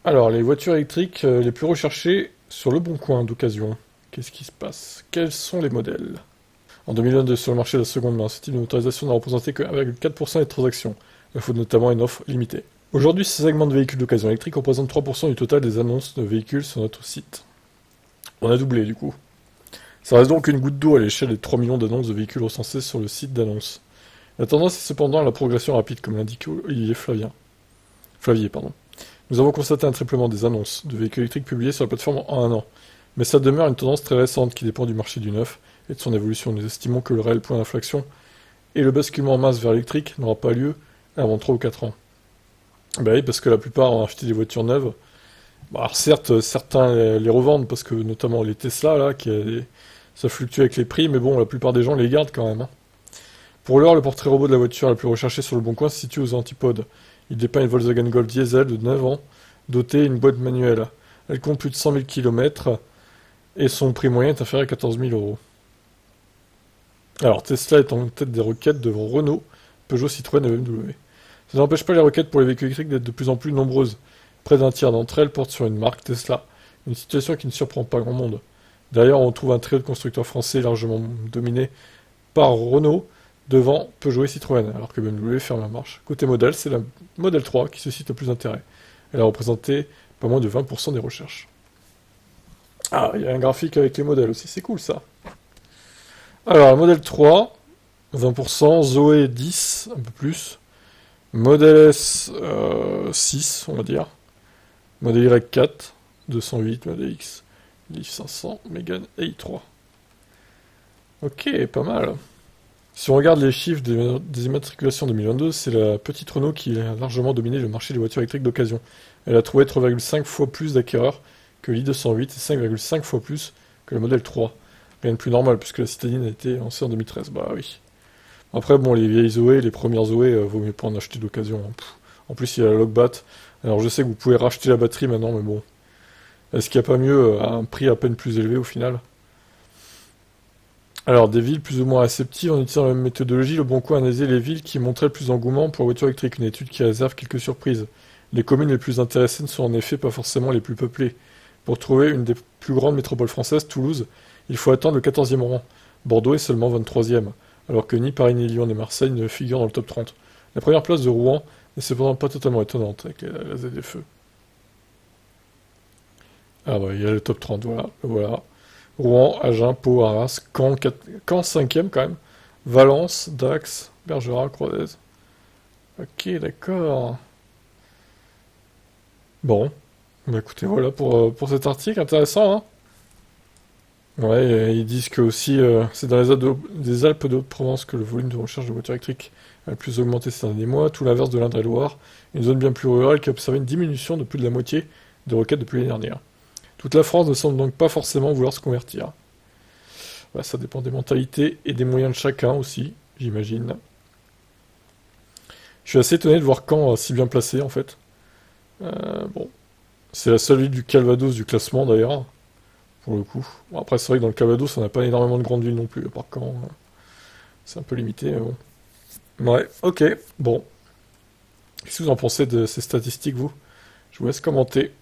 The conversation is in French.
Alors, les voitures électriques les plus recherchées sur le bon coin d'occasion. Qu'est-ce qui se passe? Quels sont les modèles? En 2022, sur le marché de la seconde main, ce type de motorisation n'a représenté que 1,4% des transactions, il faut notamment une offre limitée. Aujourd'hui, ce segment de véhicules d'occasion électrique représente 3% du total des annonces de véhicules sur notre site. On a doublé du coup. Ça reste donc une goutte d'eau à l'échelle des 3 millions d'annonces de véhicules recensés sur le site d'annonce. La tendance est cependant à la progression rapide, comme l'indique Olivier Flavier. Nous avons constaté un triplement des annonces de véhicules électriques publiées sur la plateforme en un an. Mais ça demeure une tendance très récente qui dépend du marché du neuf et de son évolution. Nous estimons que le réel point d'inflexion et le basculement en masse vers l'électrique n'aura pas lieu avant 3 ou 4 ans. Bah oui, parce que la plupart ont acheté des voitures neuves. Bah alors certes, certains les revendent parce que notamment les Tesla là, ça fluctue avec les prix, mais bon, la plupart des gens les gardent quand même, hein. Pour l'heure, le portrait robot de la voiture la plus recherchée sur le bon coin se situe aux antipodes. Il dépeint une Volkswagen Golf diesel de 9 ans, dotée d'une boîte manuelle. Elle compte plus de 100 000 km et son prix moyen est inférieur à 14 000 euros. Alors Tesla est en tête des requêtes devant Renault, Peugeot, Citroën et BMW. Ça n'empêche pas les requêtes pour les véhicules électriques d'être de plus en plus nombreuses. Près d'un tiers d'entre elles portent sur une marque, Tesla. Une situation qui ne surprend pas grand monde. D'ailleurs, on trouve un trio de constructeurs français largement dominé par Renault, devant Peugeot et Citroën, alors que BMW ferme la marche. Côté modèle, c'est la Model 3 qui suscite le plus d'intérêt. Elle a représenté pas moins de 20% des recherches. Ah, il y a un graphique avec les modèles aussi, c'est cool ça. Alors, la Model 3, 20%, Zoé 10, un peu plus, Model S 6, on va dire, Model Y 4, 208, Model X, Leaf 500, Mégane et i3. Ok, pas mal. Si on regarde les chiffres des immatriculations 2022, c'est la petite Renault qui a largement dominé le marché des voitures électriques d'occasion. Elle a trouvé 3,5 fois plus d'acquéreurs que l'i208 et 5,5 fois plus que le modèle 3. Rien de plus normal, puisque la citadine a été lancée en 2013. Bah oui. Après, bon, les vieilles Zoé, les premières Zoé, vaut mieux pas en acheter d'occasion, hein. En plus, il y a la Logbat. Alors, je sais que vous pouvez racheter la batterie maintenant, mais bon. Est-ce qu'il n'y a pas mieux à un prix à peine plus élevé au final? Alors, des villes plus ou moins réceptives, en utilisant la même méthodologie, Le Bon Coin a analysé les villes qui montraient le plus d'engouement pour la voiture électrique, une étude qui réserve quelques surprises. Les communes les plus intéressées ne sont en effet pas forcément les plus peuplées. Pour trouver une des plus grandes métropoles françaises, Toulouse, il faut attendre le 14e rang. Bordeaux est seulement 23e, alors que ni Paris, ni Lyon, ni Marseille ne figurent dans le top 30. La première place de Rouen n'est cependant pas totalement étonnante avec la ZFE. Ah bah, il y a le top 30, voilà. Rouen, Agen, Pau, Arras, Caen 5e quand même. Valence, Dax, Bergerac, Rodez. Ok, d'accord. Bon, bah écoutez, voilà pour cet article, intéressant, hein. Ouais, et ils disent que aussi, c'est dans des Alpes de Haute-Provence que le volume de recherche de voitures électriques a le plus augmenté ces derniers mois, tout l'inverse de l'Indre-et-Loire, une zone bien plus rurale qui a observé une diminution de plus de la moitié de requêtes depuis l'année dernière. Toute la France ne semble donc pas forcément vouloir se convertir. Bah, ça dépend des mentalités et des moyens de chacun aussi, j'imagine. Je suis assez étonné de voir Caen si bien placé en fait. Bon, c'est la seule ville du Calvados du classement d'ailleurs, pour le coup. Bon, après, c'est vrai que dans le Calvados, on n'a pas énormément de grandes villes non plus, à part Caen. C'est un peu limité, mais bon. Ouais, ok, bon. Qu'est-ce que vous en pensez de ces statistiques, vous? Je vous laisse commenter.